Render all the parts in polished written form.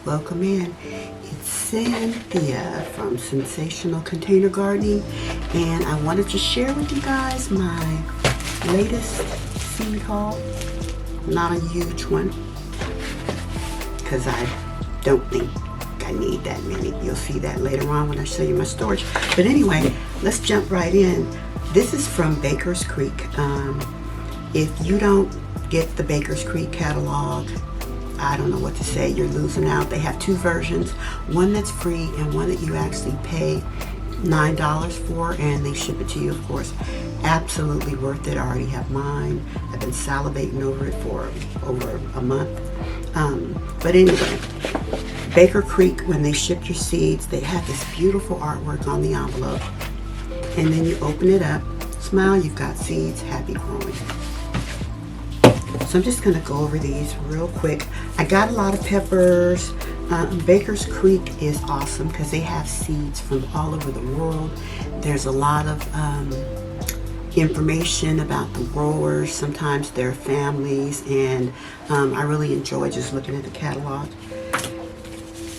Welcome in. It's Cynthia from Sensational Container Gardening, and I wanted to share with you guys my latest seed haul. Not a huge one, because I don't think I need that many. You'll see that later on when I show you my storage. But anyway, let's jump right in. This is from Baker's Creek. If you don't get the Baker's Creek catalog, I don't know what to say, you're losing out. They have two versions, one that's free and one that you actually pay $9 for, and they ship it to you, of course. Absolutely worth it. I already have mine. I've been salivating over it for over a month. But anyway, Baker Creek, when they ship your seeds, they have this beautiful artwork on the envelope, and then you open it up, smile, you've got seeds, happy growing. So I'm just going to go over these real quick. I got a lot of peppers. Baker's Creek is awesome because they have seeds from all over the world. There's a lot of information about the growers, sometimes their families, and I really enjoy just looking at the catalog.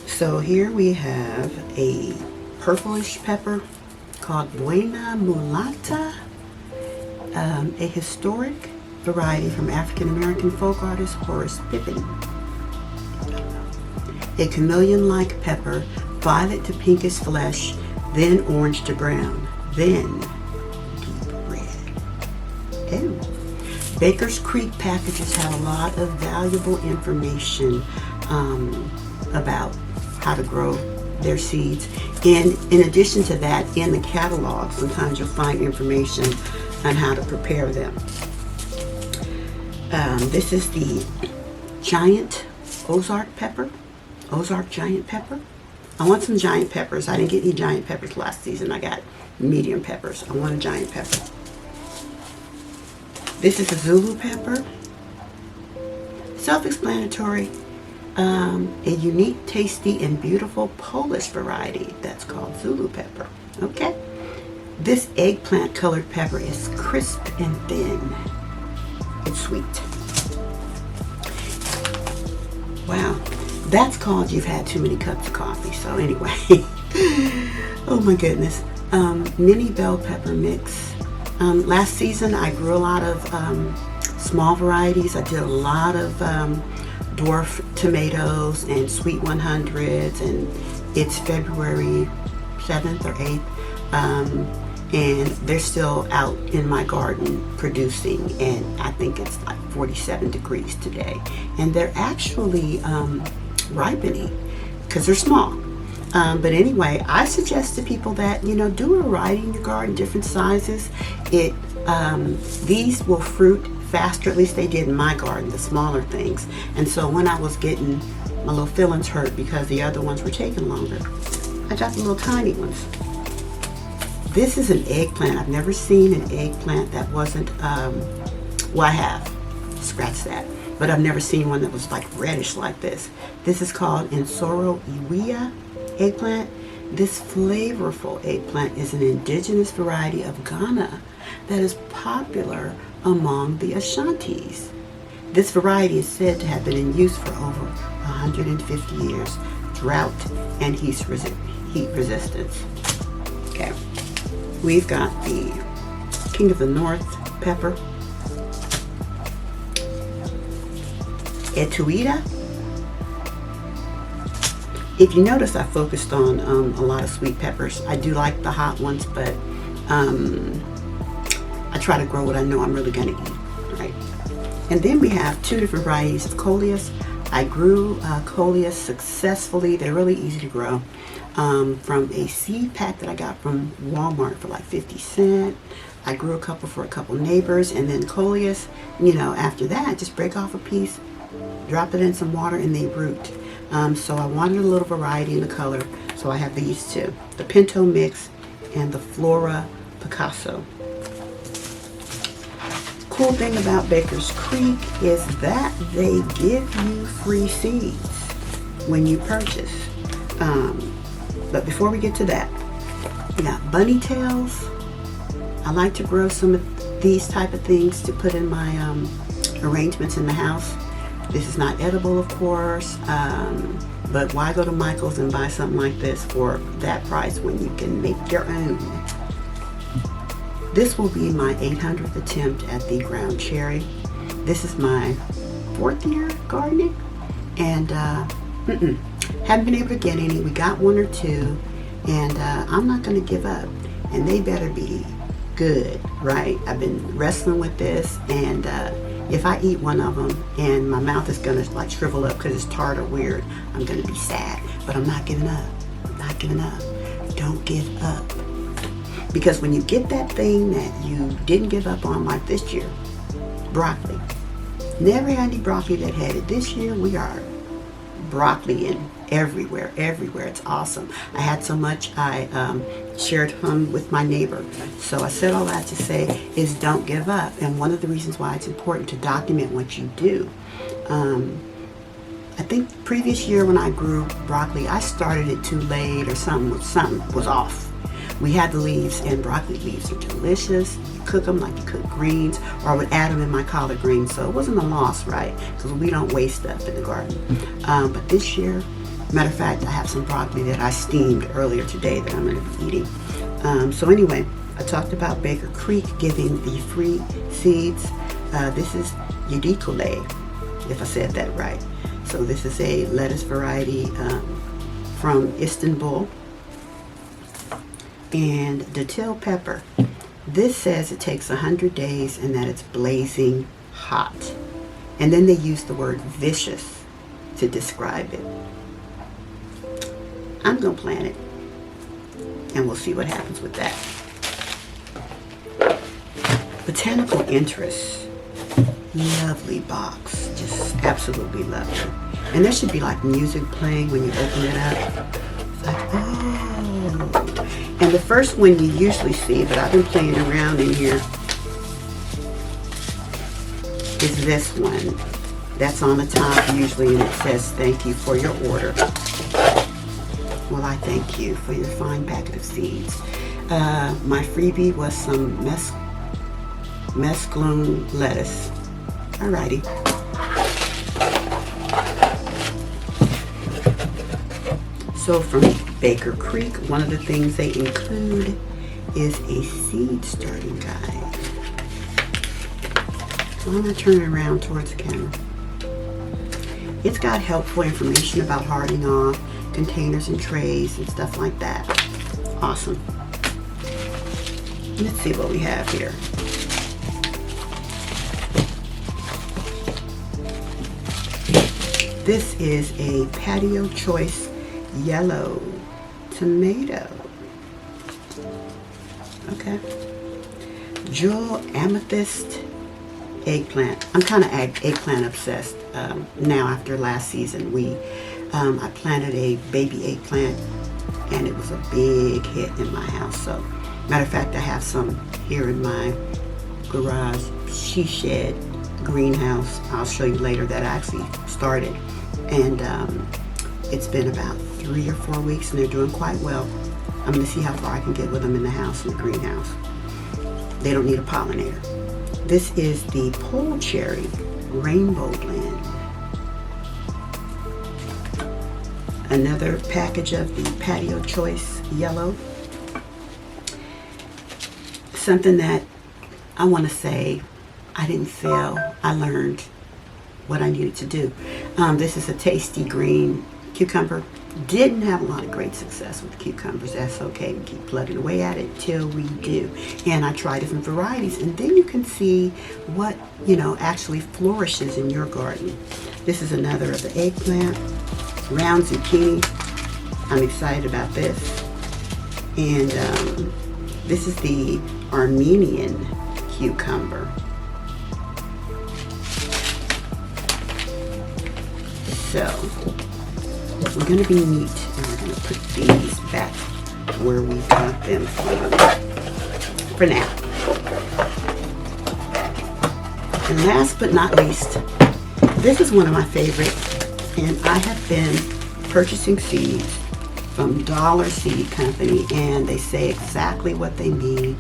So here we have a purplish pepper called Buena Mulata, a historic variety from African-American folk artist Horace Pippin. A chameleon-like pepper, violet to pinkish flesh, then orange to brown, then deep red. Ew. Baker's Creek packages have a lot of valuable information about how to grow their seeds. And in addition to that, in the catalog, sometimes you'll find information on how to prepare them. This is the giant Ozark pepper, Ozark giant pepper. I want some giant peppers. I didn't get any giant peppers last season. I got medium peppers. I want a giant pepper. This is a Zulu pepper. Self-explanatory. A unique, tasty, and beautiful Polish variety that's called Zulu pepper. Okay. This eggplant colored pepper is crisp and thin. It's sweet. Wow, that's called you've had too many cups of coffee. So anyway, oh my goodness. Mini bell pepper mix. Last season I grew a lot of small varieties. I did a lot of dwarf tomatoes and sweet 100s, and it's February 7th or 8th. And they're still out in my garden producing, and I think it's like 47 degrees today. And they're actually ripening because they're small. But anyway, I suggest to people that, do a variety in your garden, different sizes. These will fruit faster, at least they did in my garden, the smaller things. And so when I was getting my little feelings hurt because the other ones were taking longer, I got the little tiny ones. This is an eggplant. I've never seen an eggplant that wasn't, well, I have, scratch that. But I've never seen one that was like reddish like this. This is called Insoro Iwia eggplant. This flavorful eggplant is an indigenous variety of Ghana that is popular among the Ashantis. This variety is said to have been in use for over 150 years. Drought and heat resistance. Okay. We've got the King of the North pepper, Etuida. If you notice, I focused on a lot of sweet peppers. I do like the hot ones, but I try to grow what I know I'm really going to eat, right? And then we have two different varieties of coleus. I grew coleus successfully. They're really easy to grow. From a seed pack that I got from Walmart for like 50 cents. I grew a couple for a couple neighbors, and then coleus, after that, just break off a piece, drop it in some water, and they root. So I wanted a little variety in the color, so I have these two, the Pinto Mix and the Flora Picasso. Cool thing about Baker's Creek is that they give you free seeds when you purchase. But before we get to that, we got bunny tails. I like to grow some of these type of things to put in my arrangements in the house. This is not edible, of course. But why go to Michael's and buy something like this for that price when you can make your own? This will be my 800th attempt at the ground cherry. This is my 4th year gardening, and haven't been able to get any. We got 1 or 2, and I'm not going to give up. And they better be good, right? I've been wrestling with this, and if I eat one of them and my mouth is going to like shrivel up because it's tart or weird, I'm going to be sad. But I'm not giving up. I'm not giving up. Don't give up. Because when you get that thing that you didn't give up on, like this year, broccoli. Never had any broccoli that had it. This year we are broccoli in everywhere. It's awesome. I had so much I shared some with my neighbor. So I said all that to say is don't give up. And one of the reasons why it's important to document what you do. I think previous year when I grew broccoli, I started it too late or something was off. We had the leaves, and broccoli leaves are delicious. You cook them like you cook greens, or I would add them in my collard greens, so it wasn't a loss, right? Because we don't waste stuff in the garden. But this year, matter of fact, I have some broccoli that I steamed earlier today that I'm going to be eating. So anyway, I talked about Baker Creek giving the free seeds. This is Yedikule, if I said that right. So this is a lettuce variety from Istanbul. And the dill pepper, this says it takes 100 days and that it's blazing hot. And then they use the word vicious to describe it. I'm going to plant it, and we'll see what happens with that. Botanical Interest, lovely box, just absolutely lovely. And there should be like music playing when you open it up. It's like, oh. And the first one you usually see, but I've been playing around in here, is this one. That's on the top usually, and it says, thank you for your order. Well, I thank you for your fine packet of seeds. My freebie was some mesclun lettuce. Alrighty. So from Baker Creek, one of the things they include is a seed starting guide. Why don't I turn it around towards the camera? It's got helpful information about harding off, containers and trays and stuff like that. Awesome. Let's see what we have here. This is a Patio Choice yellow tomato. Okay. Jewel amethyst eggplant. I'm kind of eggplant obsessed now after last season. I planted a baby eggplant and it was a big hit in my house. So matter of fact, I have some here in my garage she shed greenhouse. I'll show you later that I actually started, and it's been about 3 or 4 weeks and they're doing quite well. I'm going to see how far I can get with them in the house, in the greenhouse. They don't need a pollinator. This is the pole cherry rainbow blend. Another package of the Patio Choice yellow. Something that I want to say I didn't fail. I learned what I needed to do. This is a tasty green cucumber. Didn't have a lot of great success with cucumbers. That's okay. We keep plugging away at it till we do. And I try different varieties, and then you can see what, actually flourishes in your garden. This is another of the eggplant. Round zucchini. I'm excited about this. And this is the Armenian cucumber. So we're going to be neat, and we're going to put these back where we got them from for now. And last but not least, this is one of my favorites, and I have been purchasing seeds from Dollar Seed Company, and they say exactly what they mean.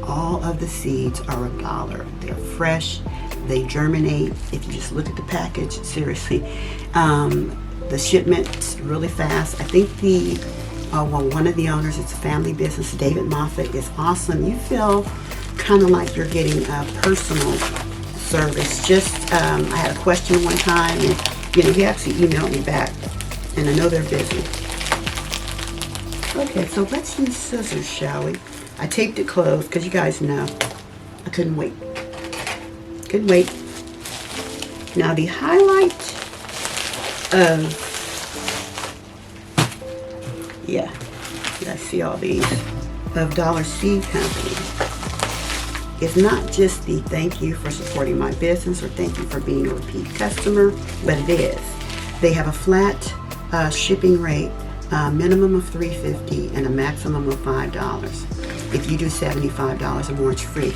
All of the seeds are $1. They're fresh, they germinate. If you just look at the package, seriously. the shipments really fast. I think one of the owners, it's a family business, David Moffat, is awesome. You feel kind of like you're getting a personal service. Just, I had a question one time, and he actually emailed me back, and I know they're busy. Okay, so let's use scissors, shall we? I taped it closed because you guys know I couldn't wait. Couldn't wait. Now the highlight of, yeah, I see all these, of Dollar Seed Company. It's not just the thank you for supporting my business or thank you for being a repeat customer, but it is. They have a flat shipping rate, minimum of $3.50 and a maximum of $5. If you do $75 or more, it's free.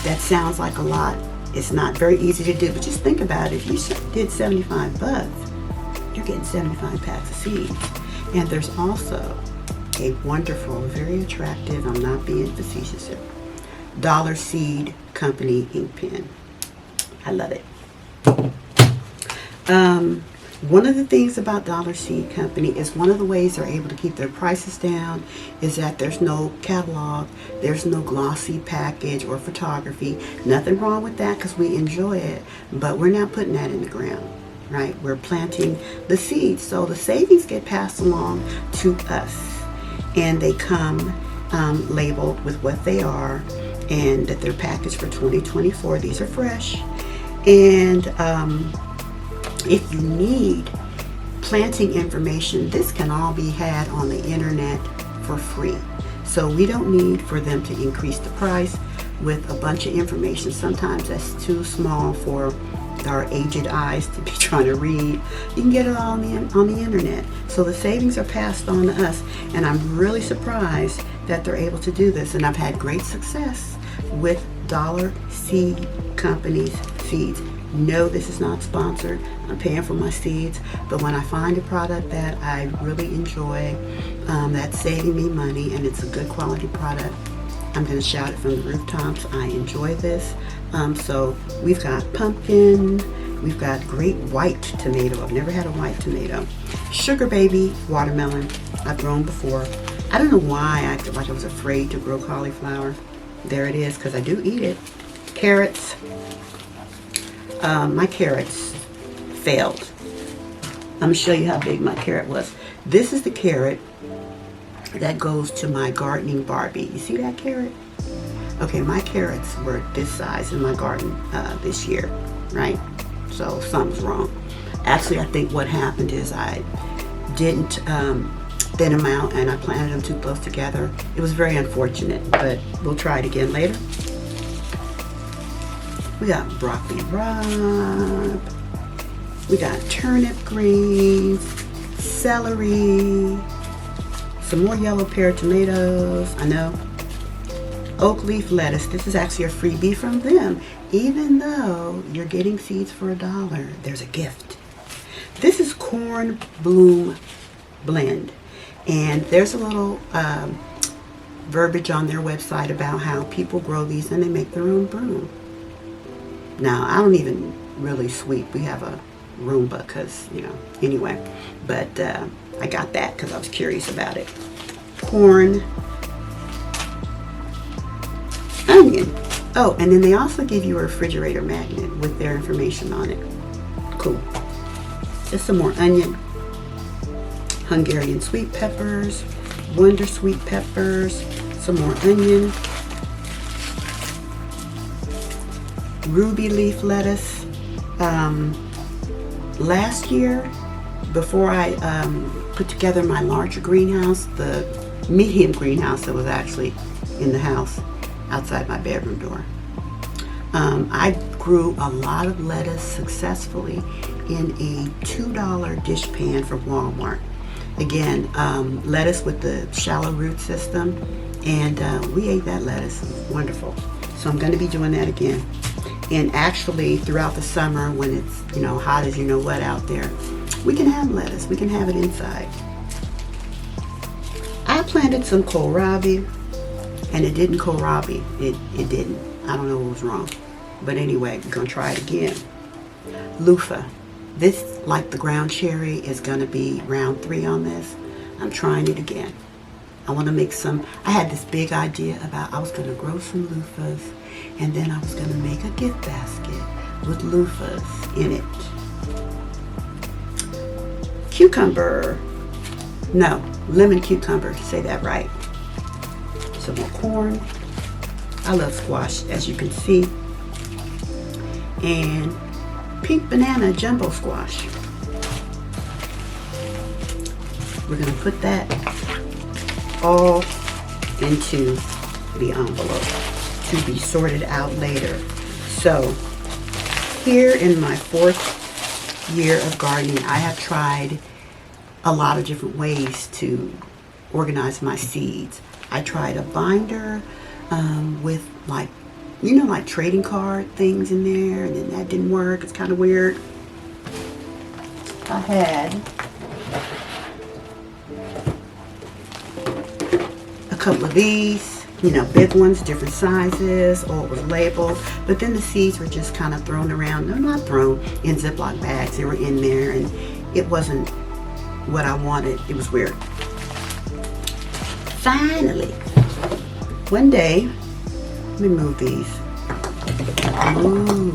That sounds like a lot. It's not very easy to do, but just think about it. If you did $75, you're getting 75 packs of seeds. And there's also a wonderful, very attractive, I'm not being facetious here, Dollar Seed Company ink pen. I love it. One of the things about Dollar Seed Company is one of the ways they're able to keep their prices down is that there's no catalog, there's no glossy package or photography. Nothing wrong with that because we enjoy it, but we're not putting that in the ground, right? We're planting the seeds, so the savings get passed along to us, and they come labeled with what they are and that they're packaged for 2024. These are fresh, and if you need planting information, this can all be had on the internet for free. So we don't need for them to increase the price with a bunch of information. Sometimes that's too small for our aged eyes to be trying to read. You can get it all on the internet. So the savings are passed on to us, and I'm really surprised that they're able to do this. And I've had great success with Dollar Seed Company's seeds. No, this is not sponsored. I'm paying for my seeds, but when I find a product that I really enjoy, that's saving me money and it's a good quality product, I'm going to shout it from the rooftops. I enjoy this. So we've got pumpkin, we've got great white tomato. I've never had a white tomato. Sugar baby watermelon. I've grown before. I don't know why I acted like I was afraid to grow cauliflower. There it is, because I do eat it. Carrots. My carrots failed. I'm going to show you how big my carrot was. This is the carrot that goes to my gardening Barbie. You see that carrot? Okay, my carrots were this size in my garden this year, right? So something's wrong. Actually, I think what happened is I didn't thin them out and I planted them too close together. It was very unfortunate, but we'll try it again later. We got broccoli rabe, we got turnip greens, celery, some more yellow pear tomatoes, I know. Oak leaf lettuce, this is actually a freebie from them. Even though you're getting seeds for $1, there's a gift. This is corn bloom blend. And there's a little verbiage on their website about how people grow these and they make their own broom. Now, I don't even really sweep. We have a Roomba because, anyway. But I got that because I was curious about it. Corn. Onion. Oh, and then they also give you a refrigerator magnet with their information on it. Cool. Just some more onion. Hungarian sweet peppers. Wonder sweet peppers. Some more onion. Ruby leaf lettuce. Last year, before I put together my larger greenhouse, the medium greenhouse that was actually in the house outside my bedroom door, I grew a lot of lettuce successfully in a $2 dish pan from Walmart. Again, lettuce with the shallow root system, and we ate that lettuce. It was wonderful. So I'm going to be doing that again. And actually, throughout the summer, when it's, hot as you know what out there, we can have lettuce. We can have it inside. I planted some kohlrabi, and it didn't kohlrabi. It didn't. I don't know what was wrong. But anyway, we're going to try it again. Loofah. This like the ground cherry is gonna be round 3 on this. I'm trying it again. I want to make some. I had this big idea about I was going to grow some loofahs, and then I was going to make a gift basket with loofahs in it. Cucumber. No, lemon cucumber, say that right. Some more corn. I love squash, as you can see. And pink banana jumbo squash. We're going to put that all into the envelope to be sorted out later. So here in my 4th year of gardening, I have tried a lot of different ways to organize my seeds. I tried a binder with like trading card things in there, and then that didn't work. It's kind of weird. I had a couple of these, big ones, different sizes, all was labeled, but then the seeds were just kind of thrown around. No, not thrown, in Ziploc bags. They were in there, and it wasn't what I wanted. It was weird. Finally, one day, let me move these. Move.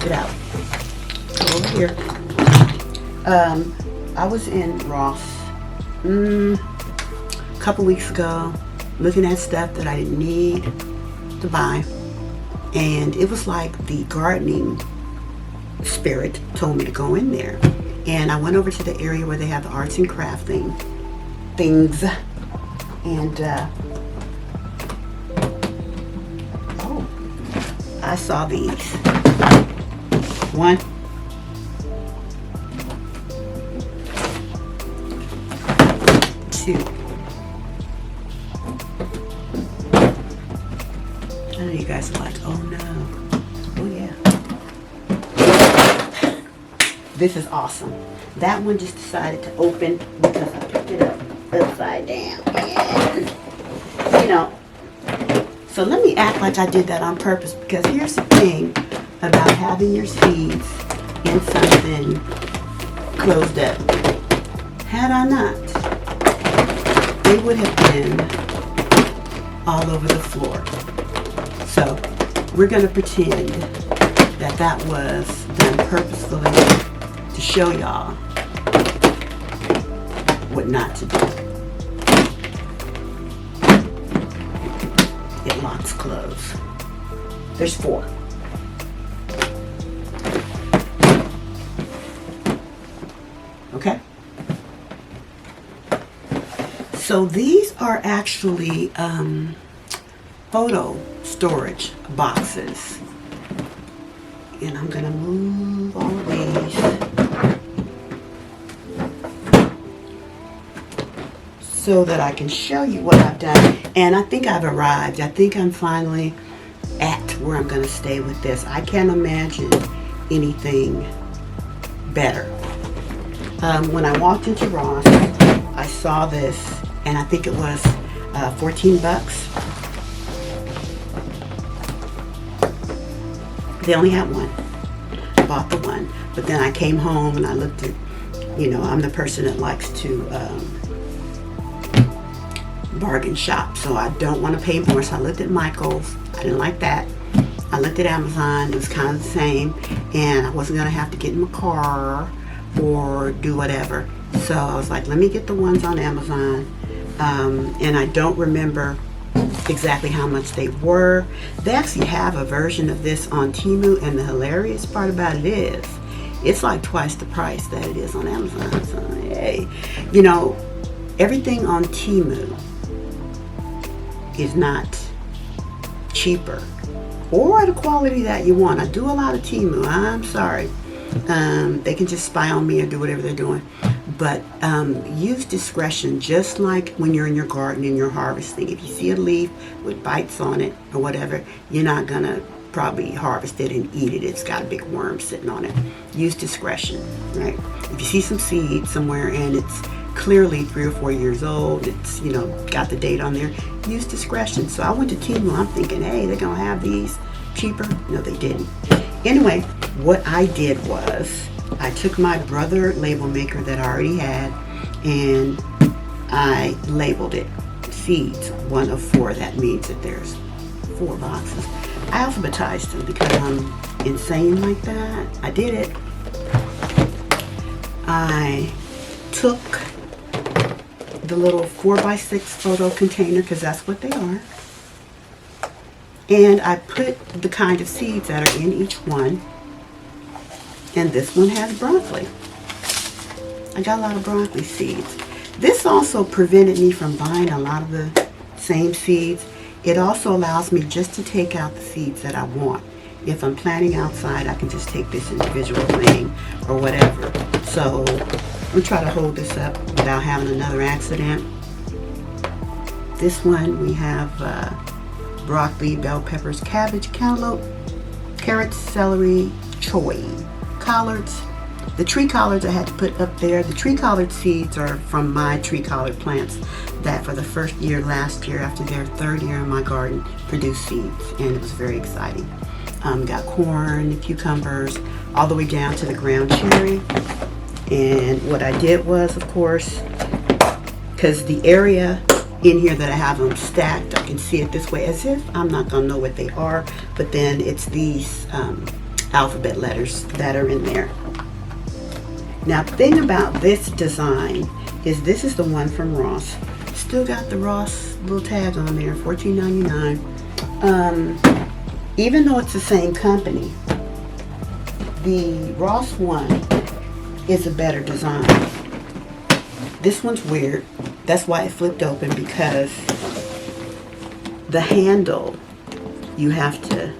Get out. Go over here. I was in Ross a couple weeks ago looking at stuff that I didn't need to buy, and it was like the gardening spirit told me to go in there, and I went over to the area where they have the arts and craft things, and I saw these. 1, 2. I know you guys are like, oh no. Oh yeah. This is awesome. That one just decided to open because I picked it up upside down. And, so let me act like I did that on purpose, because here's the thing about having your seeds in something closed up. Had I not, they would have been all over the floor. So we're going to pretend that that was done purposefully to show y'all what not to do. It locks closed. There's 4. Okay? So these are actually photo storage boxes. And I'm going to move all of these so that I can show you what I've done. And I think I've arrived. I think I'm finally at where I'm going to stay with this. I can't imagine anything better. When I walked into Ross, I saw this, and I think it was $14. They only had one. I bought the one, but then I came home and I looked at, I'm the person that likes to bargain shop, so I don't want to pay more. So I looked at Michael's. I didn't like that. I looked at Amazon. It was kind of the same, and I wasn't going to have to get in my car or do whatever. So I was like, let me get the ones on Amazon. And I don't remember exactly how much they were. They actually have a version of this on Temu, and the hilarious part about it is it's like twice the price that it is on Amazon. So hey, everything on Temu is not cheaper or at a quality that you want. I do a lot of Temu. I'm sorry. They can just spy on me or do whatever they're doing. But use discretion, just like when you're in your garden and you're harvesting. If you see a leaf with bites on it or whatever, you're not going to probably harvest it and eat it. It's got a big worm sitting on it. Use discretion, right? If you see some seed somewhere and it's clearly 3 or 4 years old, it's, got the date on there, use discretion. So I went to Temu. I'm thinking, hey, they're going to have these cheaper. No, they didn't. Anyway, what I did was I took my brother label maker that I already had, and I labeled it seeds 1 of 4. That means that there's 4 boxes. I alphabetized them because I'm insane like that. I did it. I took the little 4x6 photo container, because that's what they are, and I put the kind of seeds that are in each one. And this one has broccoli. I got a lot of broccoli seeds. This also prevented me from buying a lot of the same seeds. It also allows me just to take out the seeds that I want. If I'm planting outside, I can just take this individual thing or whatever. So I'm gonna try to hold this up without having another accident. This one we have broccoli, bell peppers, cabbage, cantaloupe, carrots, celery, choy, collards. The tree collards I had to put up there. The tree collard seeds are from my tree collard plants that for the first year last year, after their 3rd year in my garden, produced seeds, and it was very exciting. Got corn, cucumbers, all the way down to the ground cherry. And what I did was, of course, because the area in here that I have them stacked, I can see it this way as if I'm not gonna know what they are, but then it's these alphabet letters that are in there. Now, the thing about this design is this is the one from Ross. Still got the Ross little tag on there, $14.99. Even though it's the same company, the Ross one is a better design. This one's weird. That's why it flipped open, because the handle, you have to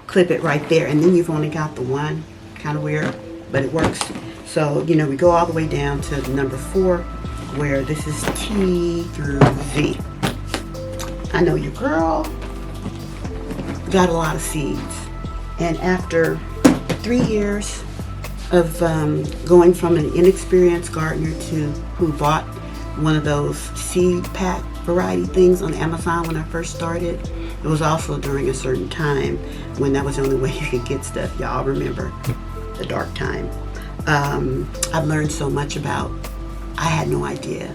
clip it right there, and then you've only got the one. Kind of weird, but it works. So, you know, we go all the way down to number 4, where this is T through Z. I know your girl got a lot of seeds, and after 3 years of going from an inexperienced gardener to who bought one of those seed pack variety things on Amazon when I first started. It was also during a certain time when that was the only way you could get stuff. Y'all remember the dark time. I've learned so much about, I had no idea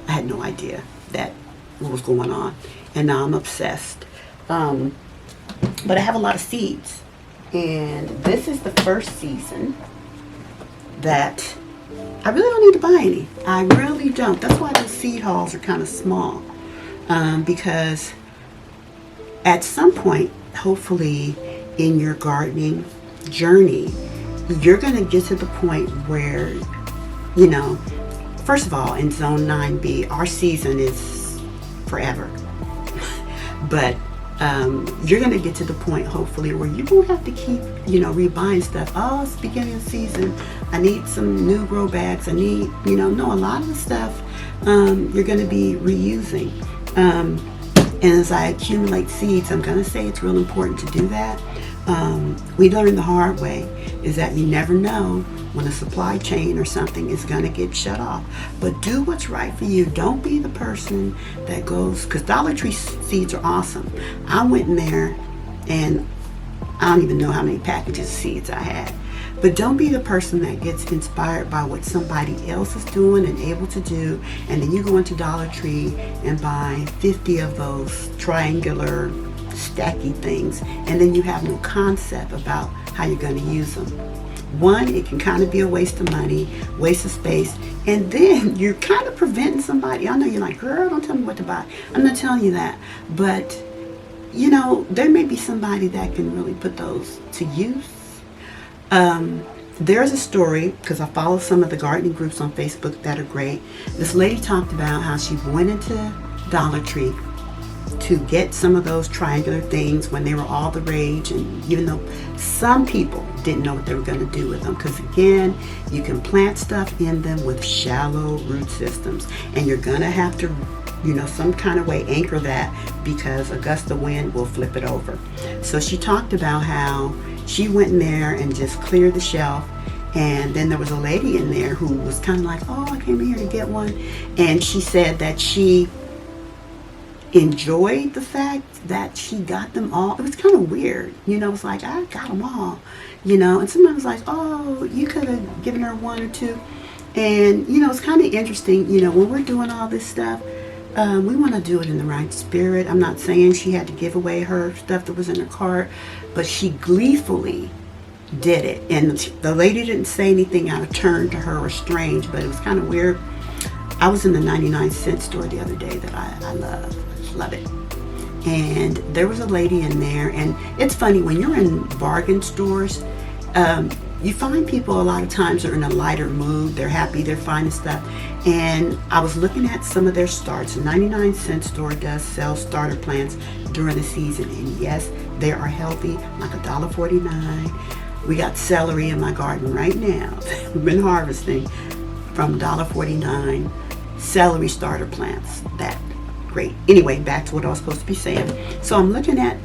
that what was going on, and now I'm obsessed. But I have a lot of seeds, and this is the first season that I really don't need to buy any. I really don't. That's why those seed hauls are kind of small, because at some point, hopefully in your gardening journey, you're going to get to the point where, you know, first of all, in Zone 9B, our season is forever. But you're going to get to the point, hopefully, where you won't have to keep, you know, rebuying stuff. Oh, it's the beginning of the season. I need some new grow bags. I need, you know, no, a lot of the stuff you're going to be reusing. And as I accumulate seeds, I'm going to say it's real important to do that. We learned the hard way is that you never know when a supply chain or something is going to get shut off. But do what's right for you. Don't be the person that goes, because Dollar Tree seeds are awesome. I went in there and I don't even know how many packages of seeds I had. But don't be the person that gets inspired by what somebody else is doing and able to do, and then you go into Dollar Tree and buy 50 of those triangular stacky things, and then you have no concept about how you're going to use them. One, it can kind of be a waste of money, waste of space, and then you're kind of preventing somebody. I know you're like, girl, don't tell me what to buy. I'm not telling you that, but you know, there may be somebody that can really put those to use. There's a story, because I follow some of the gardening groups on Facebook that are great. This lady talked about how she went into Dollar Tree to get some of those triangular things when they were all the rage, and even though some people didn't know what they were going to do with them, because again, you can plant stuff in them with shallow root systems, and you're going to have to, you know, some kind of way anchor that, because a gust of wind will flip it over. So she talked about how she went in there and just cleared the shelf, and then there was a lady in there who was kind of like, oh, I came here to get one, and she said that she enjoyed the fact that she got them all. It was kind of weird, it's like, I got them all, and sometimes like, oh, you could have given her one or two. And it's kind of interesting, when we're doing all this stuff, we want to do it in the right spirit. I'm not saying she had to give away her stuff that was in her cart, but she gleefully did it. And the lady didn't say anything out of turn to her or strange, but it was kind of weird. I was in the 99-cent store the other day that I love. I just love it. And there was a lady in there, and it's funny, when you're in bargain stores, you find people a lot of times are in a lighter mood. They're happy, they're finding stuff. And I was looking at some of their starts. The 99-cent store does sell starter plants during the season. And yes, they are healthy, like $1.49. We got celery in my garden right now. We've been harvesting from $1.49 celery starter plants. That great. Anyway, back to what I was supposed to be saying. So I'm looking at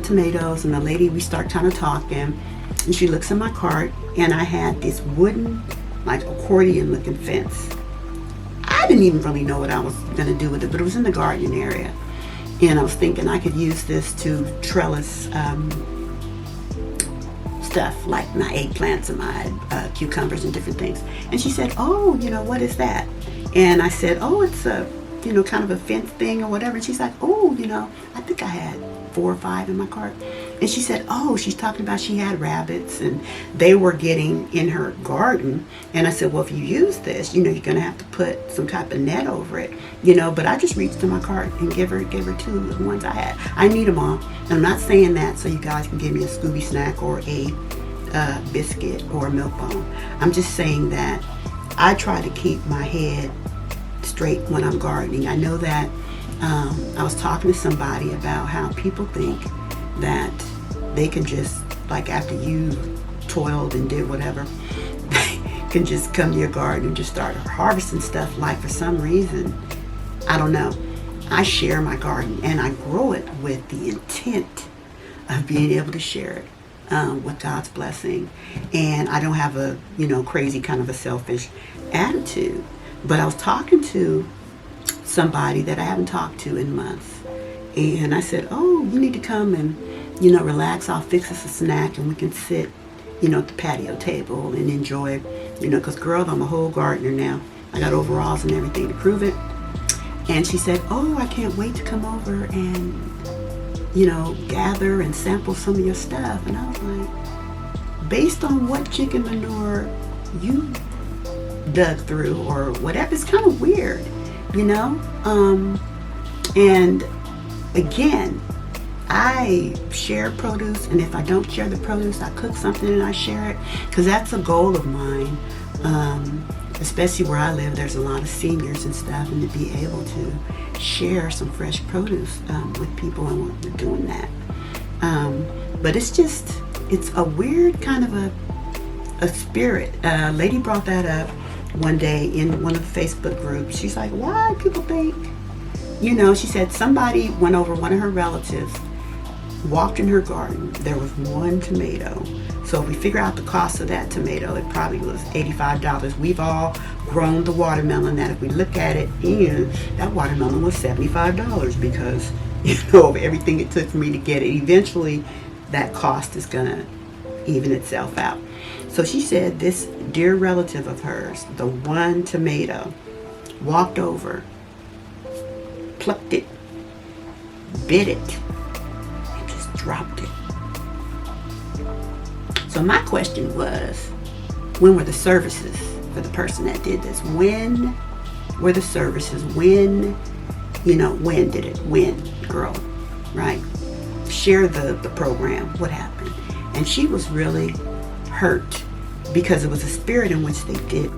tomatoes, and the lady, we start kind of talking, and she looks in my cart, and I had this wooden, like accordion looking fence. I didn't even really know what I was going to do with it, but it was in the garden area. And I was thinking I could use this to trellis stuff like my eggplants and my cucumbers and different things. And she said, oh, what is that? And I said, oh, it's a, kind of a fence thing or whatever. And she's like, oh, I think I had 4 or 5 in my cart. And she said, oh, she's talking about she had rabbits and they were getting in her garden. And I said, well, if you use this, you're going to have to put some type of net over it, but I just reached in my cart and gave her 2 of the ones I had. I need them all. And I'm not saying that so you guys can give me a Scooby snack or a biscuit or a milk bone. I'm just saying that I try to keep my head straight when I'm gardening. I know that I was talking to somebody about how people think that they can just, like after you toiled and did whatever, they can just come to your garden and just start harvesting stuff. Like for some reason, I don't know, I share my garden and I grow it with the intent of being able to share it with God's blessing. And I don't have a, crazy kind of a selfish attitude. But I was talking to somebody that I haven't talked to in months. And I said, oh, you need to come and, relax. I'll fix us a snack and we can sit, at the patio table and enjoy, because girl, I'm a whole gardener now. I got overalls and everything to prove it. And she said, oh, I can't wait to come over and, gather and sample some of your stuff. And I was like, based on what chicken manure you dug through or whatever, it's kind of weird, and again, I share produce, and if I don't share the produce, I cook something and I share it, because that's a goal of mine. Especially where I live, there's a lot of seniors and stuff, and to be able to share some fresh produce with people, and we're doing that. But it's a weird kind of a spirit. A lady brought that up one day in one of the Facebook groups. She's like, why people think, she said somebody went over, one of her relatives walked in her garden, there was 1 tomato. So if we figure out the cost of that tomato, it probably was $85. We've all grown the watermelon that if we look at it, and that watermelon was $75 because, of everything it took for me to get it. Eventually, that cost is gonna even itself out. So she said this dear relative of hers, the 1 tomato, walked over, plucked it, bit it, and just dropped it. So my question was, when were the services for the person that did this? When were the services? When did it? When, girl, right? Share the program. What happened? And she was really hurt because it was a spirit in which they did.